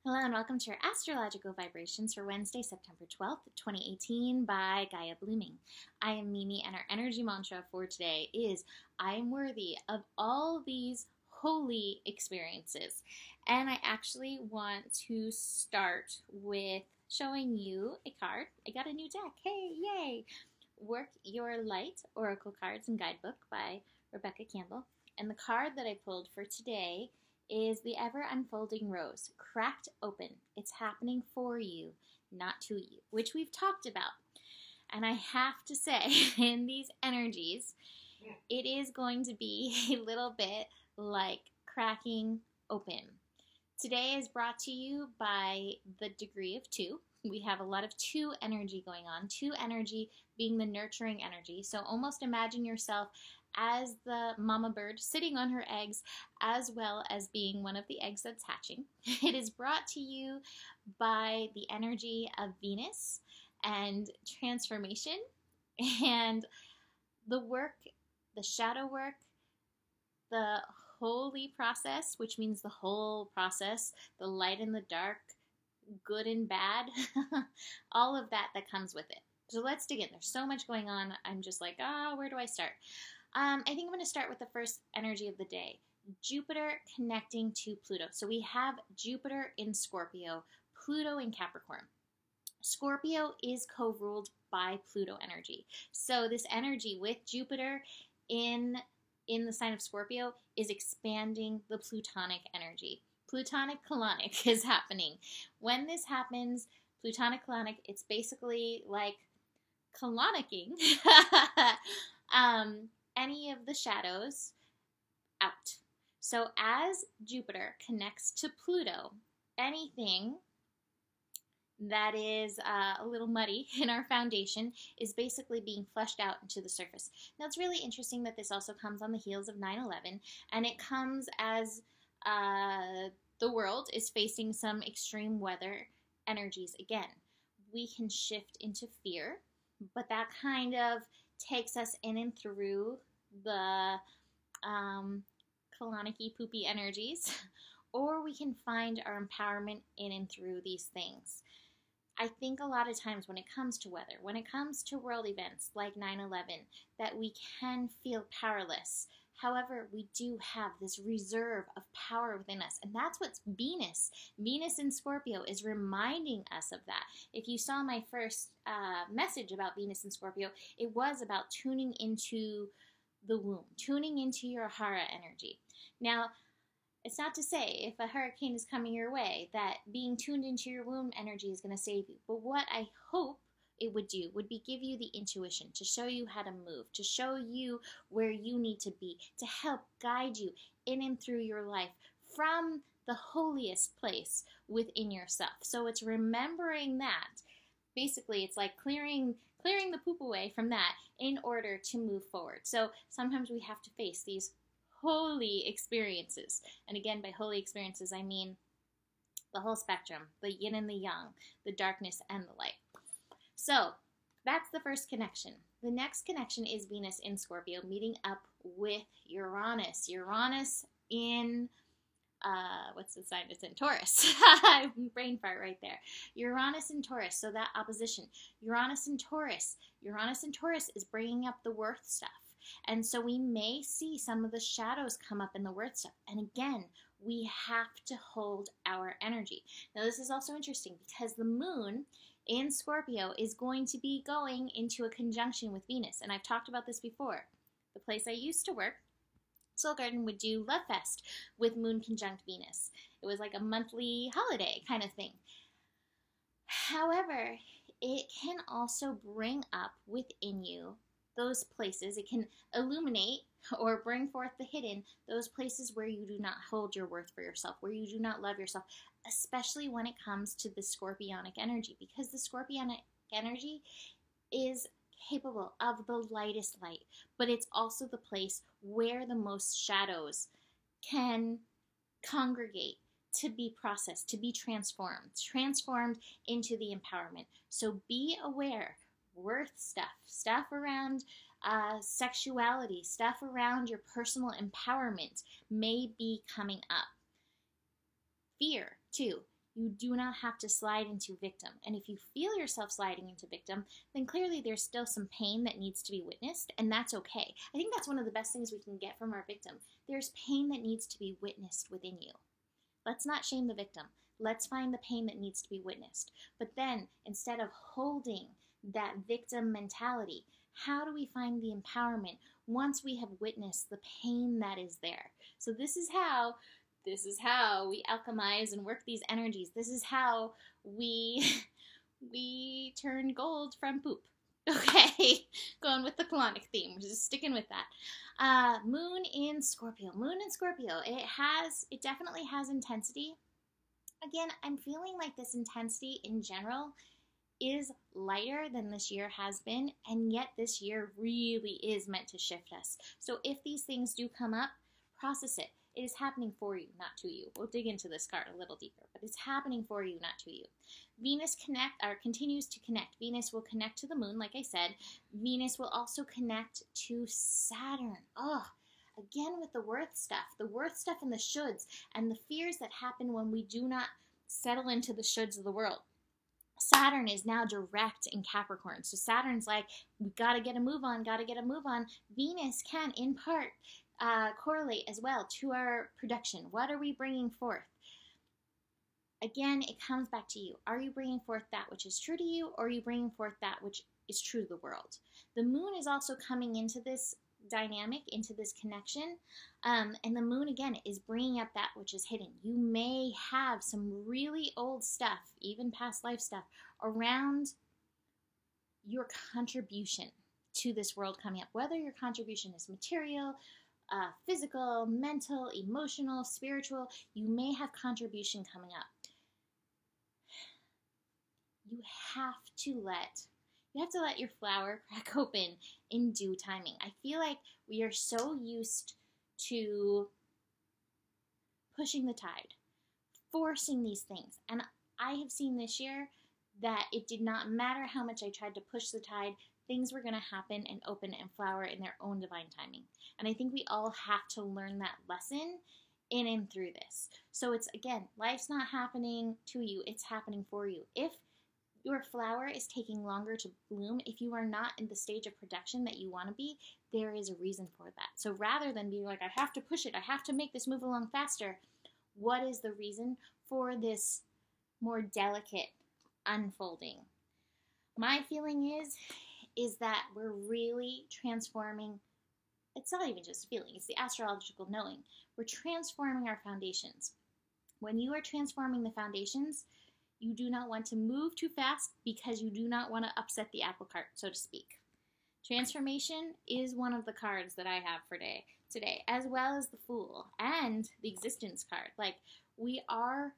Hello and welcome to your astrological vibrations for Wednesday, September 12th, 2018 by Gaia Blooming. I am Mimi and our energy mantra for today is I am worthy of all these holy experiences. And I actually want to start with showing you a card. I got a new deck. Hey, yay! Work Your Light Oracle Cards and Guidebook by Rebecca Campbell. And the card that I pulled for today is the Ever Unfolding Rose, cracked open. It's happening for you, not to you, which we've talked about. And I have to say, in these energies, it is going to be a little bit like cracking open. Today is brought to you by the degree of 2. We have a lot of 2 energy going on, 2 energy being the nurturing energy. So almost imagine yourself as the mama bird sitting on her eggs, as well as being one of the eggs that's hatching. It is brought to you by the energy of Venus and transformation and the work, the shadow work, the holy process, which means the whole process, the light and the dark, good and bad, all of that comes with it. So let's dig in. There's so much going on. I'm just like, where do I start? I think I'm going to start with the first energy of the day, Jupiter connecting to Pluto. So we have Jupiter in Scorpio, Pluto in Capricorn. Scorpio is co-ruled by Pluto energy. So this energy with Jupiter in the sign of Scorpio is expanding the Plutonic energy. Plutonic colonic is happening. When this happens, Plutonic colonic, it's basically like colonicking any of the shadows out. So as Jupiter connects to Pluto, anything that is a little muddy in our foundation is basically being flushed out into the surface. Now it's really interesting that this also comes on the heels of 9/11, and it comes as the world is facing some extreme weather energies again. We can shift into fear, but that kind of takes us in and through the colonic-y poopy energies, or we can find our empowerment in and through these things. I think a lot of times when it comes to weather, when it comes to world events like 9/11, that we can feel powerless. However, we do have this reserve of power within us, and that's what Venus in Scorpio is reminding us of that. If you saw my first message about Venus in Scorpio, it was about tuning into the womb, tuning into your Hara energy. Now, it's not to say if a hurricane is coming your way that being tuned into your womb energy is going to save you, but what I hope it would do would be give you the intuition to show you how to move, to show you where you need to be, to help guide you in and through your life from the holiest place within yourself. So it's remembering that. Basically, it's like clearing the poop away from that in order to move forward. So sometimes we have to face these holy experiences. And again, by holy experiences, I mean the whole spectrum, the yin and the yang, the darkness and the light. So that's the first connection. The next connection is Venus in Scorpio meeting up with Uranus. Uranus in, what's the sign? It's in Taurus. Brain fart right there. Uranus in Taurus, so that opposition. Uranus in Taurus. Uranus in Taurus is bringing up the worth stuff. And so we may see some of the shadows come up in the worth stuff. And again, we have to hold our energy. Now this is also interesting because the moon in Scorpio is going to be going into a conjunction with Venus. And I've talked about this before. The place I used to work, Soul Garden, would do Love Fest with Moon conjunct Venus. It was like a monthly holiday kind of thing. However, it can also bring up within you those places. It can illuminate or bring forth the hidden, those places where you do not hold your worth for yourself, where you do not love yourself, especially when it comes to the scorpionic energy, because the scorpionic energy is capable of the lightest light, but it's also the place where the most shadows can congregate to be processed, to be transformed into the empowerment. So be aware, worth stuff around sexuality, stuff around your personal empowerment may be coming up. Fear, too. You do not have to slide into victim. And if you feel yourself sliding into victim, then clearly there's still some pain that needs to be witnessed, and that's okay. I think that's one of the best things we can get from our victim. There's pain that needs to be witnessed within you. Let's not shame the victim. Let's find the pain that needs to be witnessed. But then, instead of holding that victim mentality, how do we find the empowerment once we have witnessed the pain that is there? So this is how we alchemize and work these energies. This is how we turn gold from poop. Okay, going with the colonic theme, just sticking with that. Moon in Scorpio. It definitely has intensity. Again, I'm feeling like this intensity in general is lighter than this year has been, and yet this year really is meant to shift us. So if these things do come up, process it. It is happening for you, not to you. We'll dig into this card a little deeper, but it's happening for you, not to you. Venus continues to connect. Venus will connect to the moon, like I said. Venus will also connect to Saturn. Again with the worth stuff and the shoulds, and the fears that happen when we do not settle into the shoulds of the world. Saturn is now direct in Capricorn. So Saturn's like, we gotta get a move on. Venus can, in part, correlate as well to our production. What are we bringing forth? Again, it comes back to you. Are you bringing forth that which is true to you, or are you bringing forth that which is true to the world? The moon is also coming into this dynamic, into this connection, and the moon again is bringing up that which is hidden. You may have some really old stuff, even past life stuff, around your contribution to this world coming up, whether your contribution is material, physical, mental, emotional, spiritual. You may have contribution coming up. You have to let your flower crack open in due timing. I feel like we are so used to pushing the tide, forcing these things. And I have seen this year that it did not matter how much I tried to push the tide, things were going to happen and open and flower in their own divine timing. And I think we all have to learn that lesson in and through this. So it's, again, life's not happening to you, it's happening for you. If your flower is taking longer to bloom, if you are not in the stage of production that you want to be, there is a reason for that. So rather than being like, I have to push it, I have to make this move along faster, what is the reason for this more delicate unfolding? My feeling is that we're really transforming. It's not even just a feeling, it's the astrological knowing. We're transforming our foundations. When you are transforming the foundations, you do not want to move too fast because you do not want to upset the apple cart, so to speak. Transformation is one of the cards that I have for today, as well as the Fool and the Existence card. Like, we are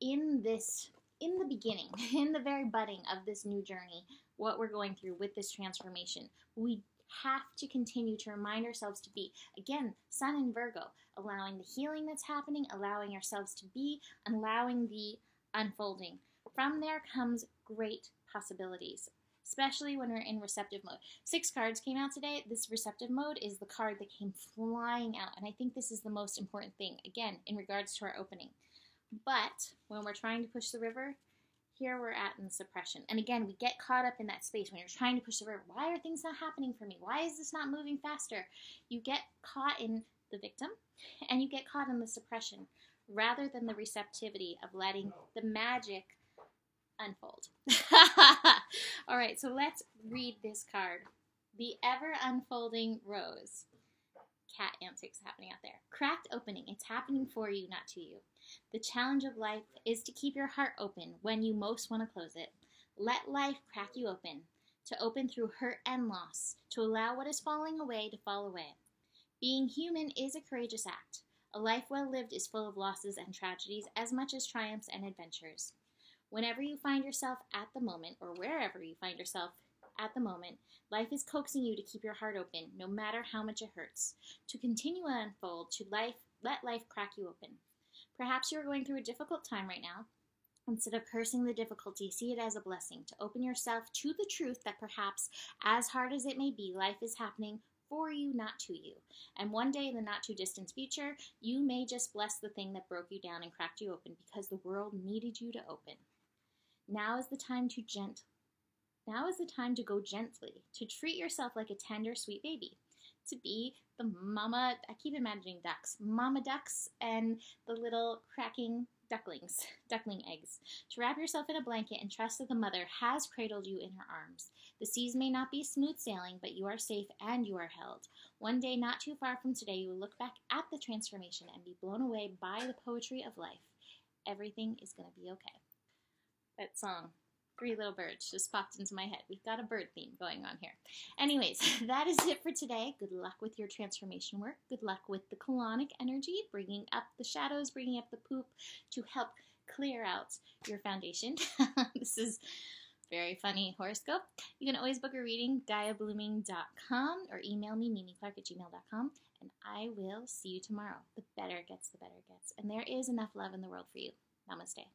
in the beginning, in the very budding of this new journey, what we're going through with this transformation. We have to continue to remind ourselves to be, again, Sun in Virgo, allowing the healing that's happening, allowing ourselves to be, allowing the unfolding. From there comes great possibilities, especially when we're in receptive mode. 6 cards came out today. This receptive mode is the card that came flying out, and I think this is the most important thing, again, in regards to our opening. But when we're trying to push the river, here we're at in suppression. And again, we get caught up in that space when you're trying to push the river. Why are things not happening for me? Why is this not moving faster? You get caught in the victim, and you get caught in the suppression, rather than the receptivity of letting the magic unfold. All right, so let's read this card. The ever-unfolding rose. Cat antics happening out there. Cracked opening. It's happening for you, not to you. The challenge of life is to keep your heart open when you most want to close it. Let life crack you open, to open through hurt and loss, to allow what is falling away to fall away. Being human is a courageous act. A life well lived is full of losses and tragedies as much as triumphs and adventures. Whenever you find yourself at the moment, or wherever you find yourself at the moment, life is coaxing you to keep your heart open, no matter how much it hurts. To continue and unfold, let life crack you open. Perhaps you are going through a difficult time right now. Instead of cursing the difficulty, see it as a blessing, to open yourself to the truth that perhaps, as hard as it may be, life is happening for you, not to you. And one day in the not too distant future, you may just bless the thing that broke you down and cracked you open because the world needed you to open. Now is the time to go gently, to treat yourself like a tender, sweet baby, to be the mama. I keep imagining ducks, mama ducks, and the little cracking duckling eggs. To wrap yourself in a blanket and trust that the mother has cradled you in her arms. The seas may not be smooth sailing, but you are safe and you are held. One day not too far from today, you will look back at the transformation and be blown away by the poetry of life. Everything is going to be okay. That song, Three Little Birds, just popped into my head. We've got a bird theme going on here. Anyways, that is it for today. Good luck with your transformation work. Good luck with the colonic energy, bringing up the shadows, bringing up the poop to help clear out your foundation. This is very funny horoscope. You can always book a reading, GaiaBlooming.com, or email me, mimiclark@gmail.com, and I will see you tomorrow. The better it gets, the better it gets. And there is enough love in the world for you. Namaste.